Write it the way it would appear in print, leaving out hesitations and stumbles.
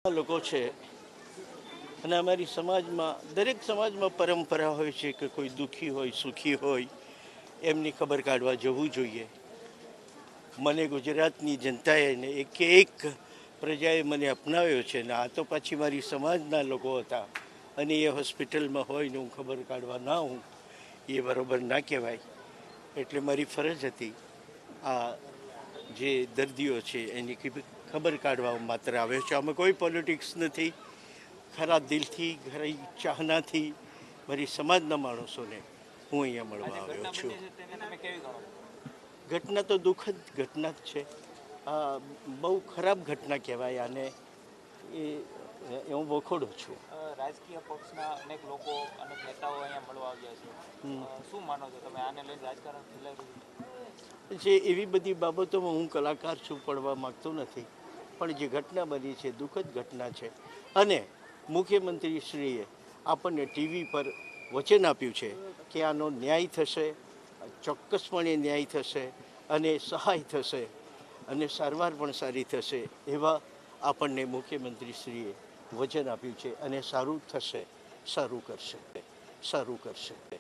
લોકો છે અને અમારી સમાજમાં દરેક સમાજમાં પરંપરા હોય છે કે કોઈ દુઃખી હોય સુખી હોય એમની ખબર કાઢવા જવું જોઈએ. મને ગુજરાતની જનતાએ ને એક પ્રજાએ મને અપનાવ્યો છે ને આ તો પાછી મારી સમાજના લોકો હતા અને એ હોસ્પિટલમાં હોય ને હું ખબર કાઢવા ના હું એ બરાબર ના કહેવાય. એટલે મારી ફરજ હતી આ જે દર્દીઓ છે એની ખબર કાઢવા માત્ર આવ્યો છે. આમાં કોઈ પોલિટિક્સ નથી. ખરા દિલથી ખરી ચાહનાથી મારી સમાજના માણસોને હું અહીંયા મળવા આવ્યો છું. ઘટના તો દુઃખદ ઘટના જ છે. આ બહુ ખરાબ ઘટના કહેવાય આને. એ હું વખોડું છું. રાજકીય પક્ષના અનેક લોકો અનેક નેતાઓ અહીંયા મળવા આવ્યા છે. શું માનો છો તમે આને લઈને રાજકારણ ફેલાઈ રહ્યું છે? એવી બધી બાબતોમાં હું કલાકાર છું, પડવા માગતો નથી. પણ જે ઘટના બની છે દુઃખદ ઘટના છે અને મુખ્યમંત્રીશ્રીએ આપણને ટીવી પર વચન આપ્યું છે કે આનો ન્યાય થશે, ચોક્કસપણે ન્યાય થશે અને સહાય થશે અને સારવાર પણ સારી થશે એવા આપણને મુખ્યમંત્રીશ્રીએ વચન આપ્યું છે અને સારું થશે, સારું કરશે.